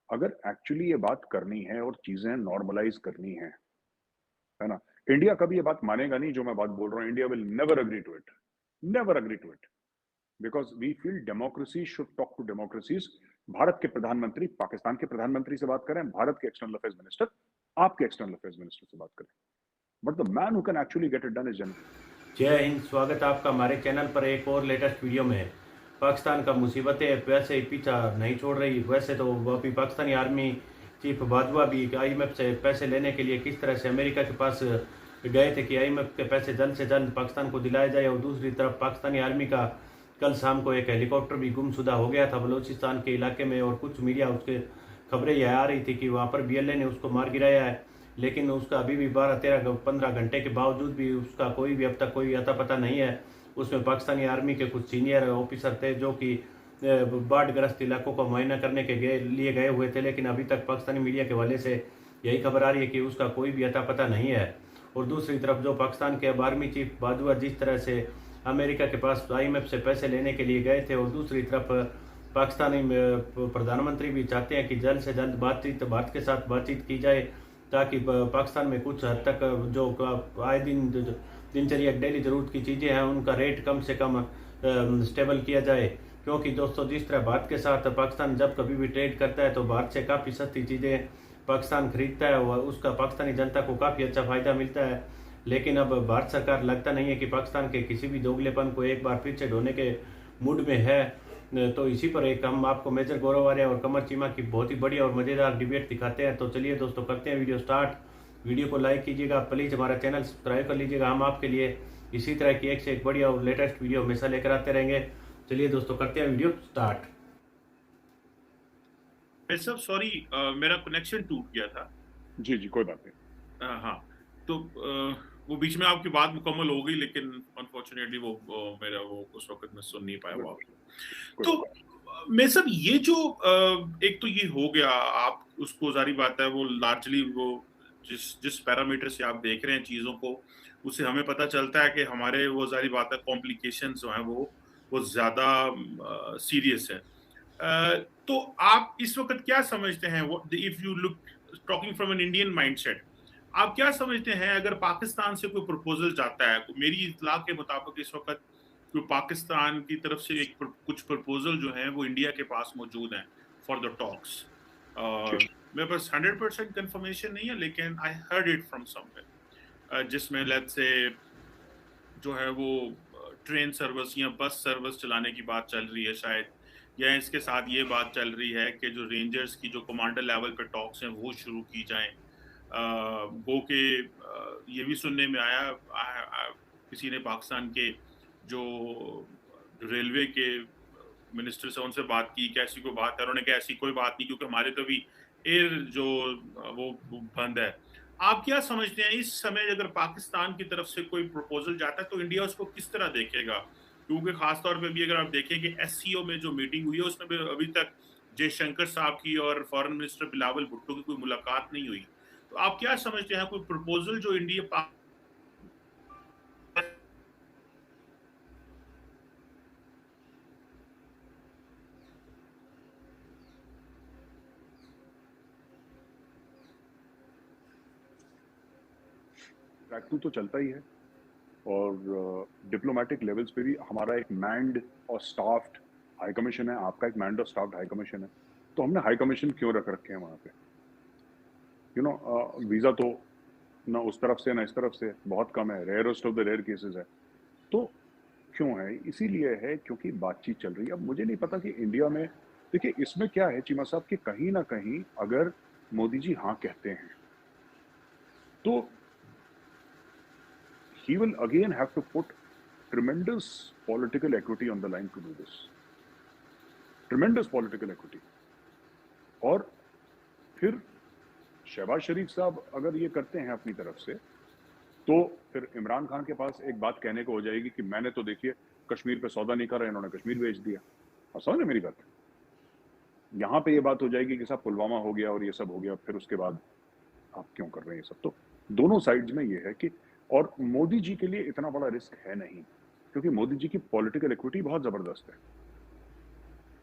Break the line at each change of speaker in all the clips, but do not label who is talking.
अगर एक्चुअली ये बात करनी है और चीज़ें नॉर्मलाइज़ करनी है ना? इंडिया कभी ये बात मानेगा नहीं जो मैं बात बोल रहा हूँ, India will never agree to it, never agree to it, because we feel democracy should talk to democracies. Bharat के प्रधानमंत्री पाकिस्तान के प्रधानमंत्री से बात करें, भारत के एक्सटर्नल अफेयर्स मिनिस्टर आपके एक्सटर्नल अफेयर्स मिनिस्टर से बात करें। But the man who can actually get it done is जनता।
जय हिंद। स्वागत है आपका हमारे चैनल पर एक और लेटेस्ट वीडियो में। पाकिस्तान का मुसीबतें वैसे ही पीछा नहीं छोड़ रही। वैसे तो अभी पाकिस्तानी आर्मी चीफ बाजवा भी आईएमएफ से पैसे लेने के लिए किस तरह से अमेरिका के पास गए थे कि आईएमएफ के पैसे जल्द से जल्द पाकिस्तान को दिलाया जाए, और दूसरी तरफ पाकिस्तानी आर्मी का कल शाम को एक हेलीकॉप्टर भी गुमशुदा हो गया था बलूचिस्तान के इलाके में, और कुछ मीडिया उसके खबरें यह आ रही थी कि वहाँ पर बीएलए ने उसको मार गिराया है। लेकिन उसका अभी भी 12-13-15 घंटे के बावजूद भी उसका कोई भी अब तक कोई अता पता नहीं है। उसमें पाकिस्तानी आर्मी के कुछ सीनियर ऑफिसर थे जो कि बाढ़ग्रस्त इलाकों का मुआयना करने के लिए गए हुए थे, लेकिन अभी तक पाकिस्तानी मीडिया के हवाले से यही खबर आ रही है कि उसका कोई भी अता पता नहीं है। और दूसरी तरफ जो पाकिस्तान के अब आर्मी चीफ बाजवा जिस तरह से अमेरिका के पास आईएमएफ से पैसे लेने के लिए गए थे, और दूसरी तरफ पाकिस्तानी प्रधानमंत्री भी चाहते हैं कि जल्द से जल्द भारत के साथ बातचीत की जाए, ताकि पाकिस्तान में कुछ हद तक जो आए दिन दिनचर्या डेली ज़रूरत की चीज़ें हैं उनका रेट कम से कम स्टेबल किया जाए। क्योंकि दोस्तों जिस तरह भारत के साथ पाकिस्तान जब कभी भी ट्रेड करता है तो भारत से काफ़ी सस्ती चीज़ें पाकिस्तान खरीदता है और उसका पाकिस्तानी जनता को काफ़ी अच्छा फ़ायदा मिलता है। लेकिन अब भारत सरकार लगता नहीं है कि पाकिस्तान के किसी भी दोगलेपन को एक बार फिर से ढोने के मूड में है। तो इसी पर एक हम आपको मेजर गौरव आर्य और कमर चीमा की बहुत ही बढ़िया और मज़ेदार डिबेट दिखाते हैं। तो चलिए दोस्तों करते हैं वीडियो स्टार्ट। वीडियो को लाइक कीजिएगा, प्लीज़ हमारा चैनल सब्सक्राइब कर लीजिएगा। हम आपके लिए इसी तरह की एक से एक बढ़िया और लेटेस्ट वीडियो हमेशा लेकर आते रहेंगे। चलिए दोस्तों करते हैं वीडियो स्टार्ट।
सब सॉरी, मेरा कनेक्शन टूट गया था।
जी, जी, कोई बात नहीं।
हाँ, तो वो बीच में आपकी बात मुकम्मल हो गई, लेकिन अनफॉर्चुनेटली वो मेरा वो उस वक्त मैं सुन नहीं पाया वो। तो मैं सब ये जो एक तो ये हो गया, आप उसको जारी बात है वो लार्जली वो जिस पैरामीटर से आप देख रहे हैं चीज़ों को, उससे हमें पता चलता है कि हमारे वो जारी बात है कॉम्प्लिकेशंस जो हैं वो ज़्यादा सीरियस है। तो आप इस वक्त क्या समझते हैं, if you look talking from an Indian mindset, आप क्या समझते हैं अगर पाकिस्तान से कोई प्रपोजल जाता है? मेरी इत्तला के मुताबिक इस वक्त जो पाकिस्तान की तरफ से कुछ प्रपोजल जो हैं वो इंडिया के पास मौजूद हैं फॉर द टॉक्स। मेरे पास 100% कंफर्मेशन नहीं है, लेकिन I heard it from somewhere, जिसमें लेट्स से जो है वो ट्रेन सर्विस या बस सर्विस चलाने की बात चल रही है शायद, या इसके साथ ये बात चल रही है कि जो रेंजर्स की जो कमांडर लेवल पे टॉक्स हैं वो शुरू की जाएं। गो के ये भी सुनने में आया, किसी ने पाकिस्तान के जो रेलवे के मिनिस्टर से उनसे बात की कि ऐसी कोई बात है, उन्होंने कहा ऐसी कोई बात नहीं क्योंकि हमारे तो भी एयर जो वो बंद है। आप क्या समझते हैं इस समय अगर पाकिस्तान की तरफ से कोई प्रपोजल जाता है तो इंडिया उसको किस तरह देखेगा? क्योंकि खासतौर पे भी अगर आप देखें कि एससीओ में जो मीटिंग हुई है उसमें भी अभी तक जयशंकर साहब की और फॉरेन मिनिस्टर बिलावल भुट्टो की कोई मुलाकात नहीं हुई। तो आप क्या समझते हैं कोई प्रपोजल जो इंडिया
ट्रैक टू तो चलता ही है और डिप्लोमेटिक लेवल्स पे भी हमारा एक मैन्ड और स्टाफ्ड हाई कमीशन है, आपका एक मैन्ड और स्टाफ्ड हाई कमीशन है। तो हमने हाई कमीशन क्यों रख रखे हैं वहाँ पे? वीज़ा तो ना उस तरफ से ना इस तरफ से बहुत कम है, rarest of the rare cases है। तो क्यों है? इसीलिए है क्योंकि बातचीत चल रही है। अब मुझे नहीं पता कि इंडिया में देखिए इसमें क्या है चीमा साहब कि कहीं ना कहीं अगर मोदी जी हाँ कहते हैं तो he will again have to put tremendous political equity on the line to do this. Tremendous political equity. और फिर शहबाज शरीफ साहब अगर ये करते हैं अपनी तरफ से तो फिर इमरान खान के पास एक बात कहने को हो जाएगी कि मैंने तो देखिए कश्मीर पे सौदा नहीं करा, इन्होंने कश्मीर भेज दिया। और समझ मेरी बात, यहाँ पे ये बात हो जाएगी कि साहब पुलवामा हो गया और ये सब हो गया, फिर उसके बाद आप क्यों कर रहे हैं ये सब? तो दोनों साइड्स में ये है कि, और मोदी जी के लिए इतना बड़ा रिस्क है नहीं क्योंकि मोदी जी की पॉलिटिकल इक्विटी बहुत जबरदस्त है।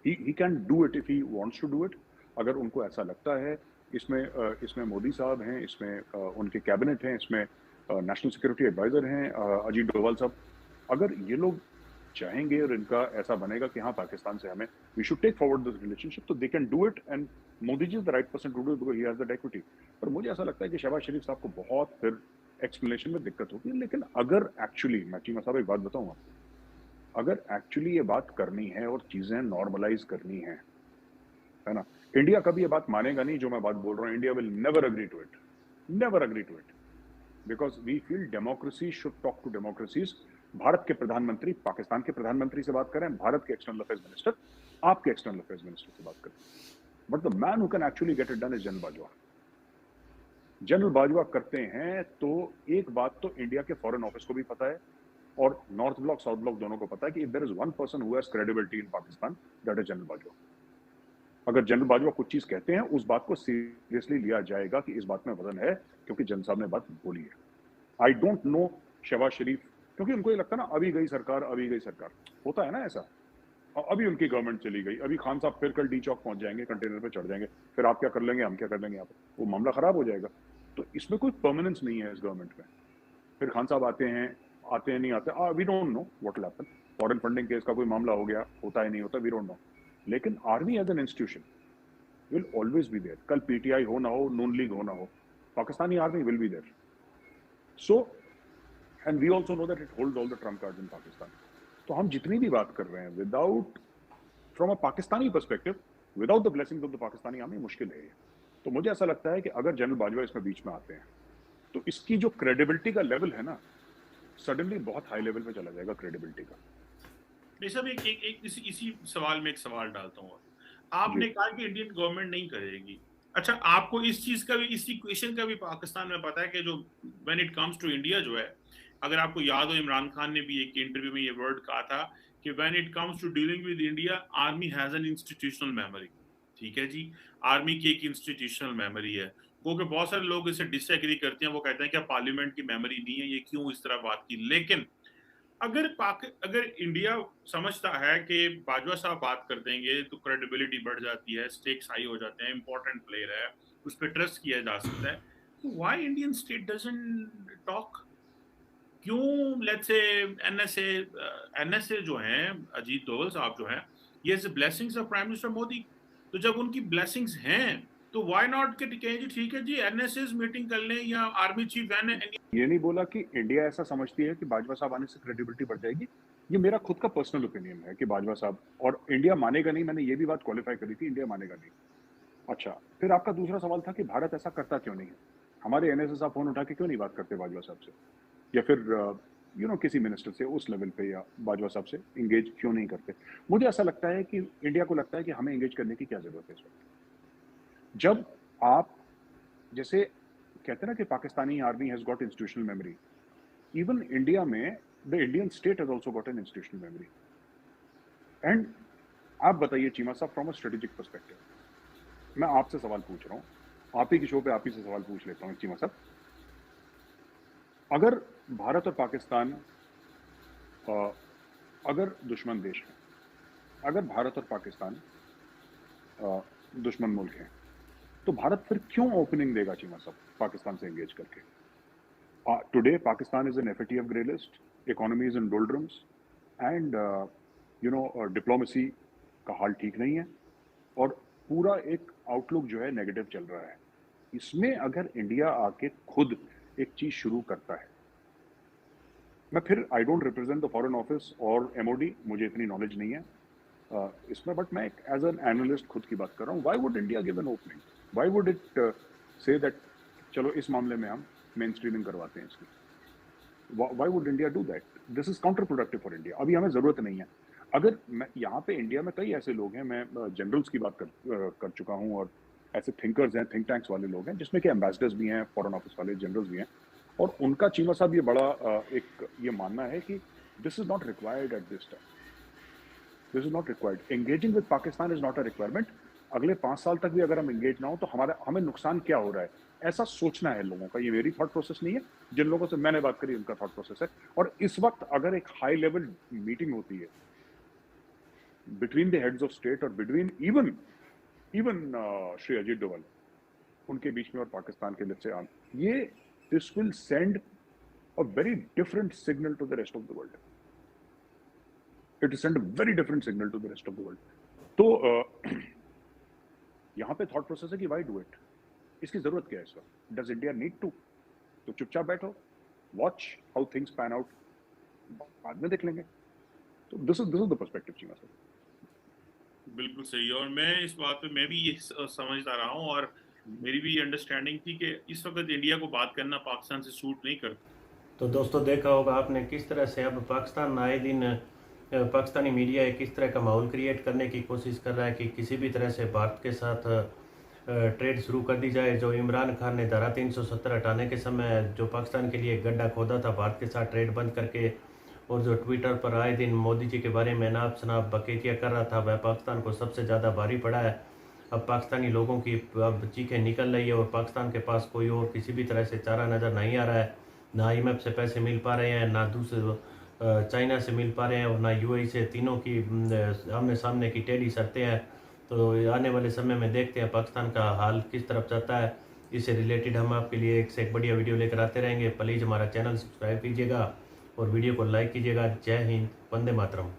He can do it if he wants to do it. अगर उनको ऐसा लगता है, इसमें मोदी साहब हैं, इसमें उनके कैबिनेट हैं, इसमें नेशनल सिक्योरिटी एडवाइजर हैं अजीत डोभाल साहब, अगर ये लोग चाहेंगे और इनका ऐसा बनेगा कि हाँ पाकिस्तान से हमें we should take forward this relationship, तो they can do it, and Modi ji is the right person to do it because he has that equity. पर मुझे ऐसा लगता है कि शहबाज शरीफ साहब को बहुत फिर एक्सप्लेनेशन में दिक्कत होगी। लेकिन अगर एक्चुअली, मैं चीमा साहब एक बात बताऊंगा, अगर एक्चुअली ये बात करनी है और चीजें नॉर्मलाइज करनी है ना, इंडिया कभी ये बात मानेगा नहीं जो मैं बात बोल रहा हूँ। India will never agree to it, never agree to it, because we feel democracy should talk to democracies. Bharat के प्रधानमंत्री पाकिस्तान के प्रधानमंत्री से बात करें, भारत के एक्सटर्नल अफेयर्स मिनिस्टर आपके एक्सटर्नल अफेयर्स मिनिस्टर से बात करें, but the man who can actually get it done is general Bajwa. General Bajwa करते हैं तो एक बात तो इंडिया के फॉरेन ऑफिस को भी पता है और नॉर्थ ब्लॉक साउथ ब्लॉक दोनों को पता है कि if there is one person who has credibility in Pakistan, that is general Bajwa. अगर जनरल बाजवा कुछ चीज कहते हैं उस बात को सीरियसली लिया जाएगा कि इस बात में वजन है, क्योंकि जनरल साहब ने बात बोली है। आई डोंट नो शहबाज शरीफ, क्योंकि उनको ये लगता है ना अभी गई सरकार, अभी गई सरकार, होता है ना ऐसा, अभी उनकी गवर्नमेंट चली गई, अभी खान साहब फिर कल डी चौक पहुंच जाएंगे, कंटेनर पे चढ़ जाएंगे, फिर आप क्या कर लेंगे, हम क्या कर लेंगे, आप वो मामला खराब हो जाएगा। तो इसमें कोई परमानेंस नहीं है इस गवर्नमेंट में। फिर खान साहब आते हैं नहीं आते, we don't know what will happen. Foreign funding case का कोई मामला हो गया, होता है नहीं होता, वी डोंट नो। लेकिन army as an institution will always be there. कल पीटीआई हो ना हो, नून लीग हो ना हो, Pakistani army will be there. So and we also know that it holds all the trump cards in Pakistan. तो हम जितनी भी बात कर रहे हैं without, from a Pakistani perspective, without the blessings of the Pakistani army, मुश्किल है ये। तो मुझे ऐसा लगता है कि अगर जनरल बाजवा इसमें बीच में आते हैं तो इसकी जो क्रेडिबिलिटी का लेवल है ना, सडनली बहुत हाई लेवल पे चला जाएगा क्रेडिबिलिटी का।
मैं सब एक इसी सवाल में एक सवाल डालता हूँ। आपने कहा कि इंडियन गवर्नमेंट नहीं करेगी, अच्छा आपको इस चीज का भी, इस इक्वेशन का भी पाकिस्तान में पता है कि जो when it comes to India जो है, अगर आपको याद हो इमरान खान ने भी एक इंटरव्यू में ये वर्ड कहा था कि when it comes to dealing with India, army has an institutional memory. ठीक है जी, आर्मी की एक इंस्टीट्यूशनल मेमोरी है। क्योंकि बहुत सारे लोग इसे डिसएग्री करते हैं, वो कहते हैं कि पार्लियामेंट की मेमोरी नहीं है, ये क्यों इस तरह बात की। लेकिन अगर इंडिया समझता है कि बाजवा साहब बात कर देंगे तो क्रेडिबिलिटी बढ़ जाती है, स्टेक्स हाई हो जाते हैं, इंपॉर्टेंट प्लेयर है, उस पर ट्रस्ट किया जा सकता है, तो why Indian state doesn't talk? क्यों लेट्स से एनएसए जो हैं, अजीत डोभाल साहब जो हैं, ये blessings of prime minister Modi, तो जब उनकी ब्लेसिंग्स हैं तो व्हाई नॉट के कहें जी ठीक है जी एनएसए मीटिंग कर लें या आर्मी चीफ एन।
ये नहीं बोला कि इंडिया ऐसा समझती है कि बाजवा साहब आने से क्रेडिबिलिटी बढ़ जाएगी। ये मेरा खुद का पर्सनल ओपिनियन है कि बाजवा साहब, और इंडिया मानेगा नहीं, मैंने ये भी बात क्वालिफाई करी थी, इंडिया मानेगा नहीं। अच्छा, फिर आपका दूसरा सवाल था कि भारत ऐसा करता क्यों नहीं है, हमारे एनएसए साहब फोन उठा के क्यों नहीं बात करते बाजवा साहब से, या फिर किसी मिनिस्टर से उस लेवल पे, या बाजवा साहब से इंगेज क्यों नहीं करते। मुझे ऐसा लगता है कि इंडिया को लगता है कि हमें इंगेज करने की क्या जरूरत है इस वक्त। जब आप जैसे कहते हैं ना कि Pakistani army has got institutional memory, even India में the Indian state has also got an institutional memory. And आप बताइए चीमा साहब, फ्रॉम अ स्ट्रेटेजिक पर्सपेक्टिव, मैं आपसे सवाल पूछ रहा हूँ, आप ही की शो पे आप ही से सवाल पूछ लेता हूँ चीमा साहब, अगर भारत और पाकिस्तान अगर दुश्मन देश हैं, अगर भारत और पाकिस्तान दुश्मन मुल्क हैं, तो भारत फिर क्यों ओपनिंग देगा चीमा साहब पाकिस्तान से एंगेज करके? Today Pakistan is an FATF grey list, economy is in doldrums, and diplomacy का हाल ठीक नहीं है, और पूरा एक आउटलुक जो है नेगेटिव चल रहा है। इसमें अगर इंडिया आके खुद एक चीज शुरू करता है, मैं फिर I don't represent the foreign office और एमओडी, मुझे इतनी नॉलेज नहीं है इसमें, बट मैं एज एन एनालिस्ट खुद की बात कर रहा हूँ, why would India give an opening, why would it say that चलो इस मामले में हम मेन स्ट्रीमिंग करवाते हैं इसकी, why would India do that? This is counter productive for India. अभी हमें जरूरत नहीं है। अगर मैं यहाँ पे इंडिया में कई ऐसे लोग हैं, मैं जनरल्स की बात कर चुका हूँ, और ऐसे थिंकर्स हैं, थिंक टैंक्स वाले लोग हैं, जिसमें कि एम्बेसडर्स भी हैं, फॉरेन ऑफिस वाले जनरल्स भी हैं, और उनका चीमा साहब ये बड़ा एक ये मानना है कि this is not required at this time, this is not required, engaging with Pakistan is not a requirement. अगले 5 साल तक भी अगर हम एंगेज ना हो तो हमें नुकसान क्या हो रहा है, ऐसा सोचना है लोगों का। ये मेरी थॉट प्रोसेस नहीं है, जिन लोगों से मैंने बात करी उनका थॉट प्रोसेस है। और इस वक्त अगर एक हाई लेवल मीटिंग होती है between the heads of state और between even even Shri Ajit Doval, उनके बीच में और पाकिस्तान के बीच से ये this will send a very different signal to the rest of the world. It will send a very different signal to the rest of the world. तो यहाँ पे थॉट प्रोसेस है कि वाई डू इट, इसकी जरूरत क्या है इस वक्त, डज इंडिया नीड टू? तो चुपचाप बैठो, watch how things pan out, बाद में देख लेंगे. तो this is the perspective Cheema sir.
बिल्कुल सही. और मैं इस बात पे मैं भी ये समझता रहा हूँ, और मेरी भी अंडरस्टैंडिंग थी कि इस वक्त इंडिया को बात करना पाकिस्तान से सूट नहीं करता.
तो दोस्तों देखा होगा आपने किस तरह से अब पाकिस्तान आए दिन पाकिस्तानी मीडिया किस तरह का माहौल क्रिएट करने की कोशिश कर रहा है कि किसी भी तरह से भारत के साथ ट्रेड शुरू कर दी जाए. जो इमरान खान ने धारा 370 हटाने के समय जो पाकिस्तान के लिए एक गड्ढा खोदा था भारत के साथ ट्रेड बंद करके, और जो ट्विटर पर आए दिन मोदी जी के बारे में नाप शनाप बकेतियाँ कर रहा था, वह पाकिस्तान को सबसे ज़्यादा भारी पड़ा है. अब पाकिस्तानी लोगों की अब चीखें निकल रही है और पाकिस्तान के पास कोई और किसी भी तरह से चारा नज़र नहीं आ रहा है. ना IMF से पैसे मिल पा रहे हैं, ना दूसरे चाइना से मिल पा रहे हैं, और ना UAE से. तीनों की आमने सामने की टेढ़ी शर्तें हैं. तो आने वाले समय में देखते हैं पाकिस्तान का हाल किस तरफ जाता है. इससे रिलेटेड हम आपके लिए एक से एक बढ़िया वीडियो लेकर आते रहेंगे. प्लीज़ हमारा चैनल सब्सक्राइब कीजिएगा और वीडियो को लाइक कीजिएगा. जय हिंद, वंदे मातरम.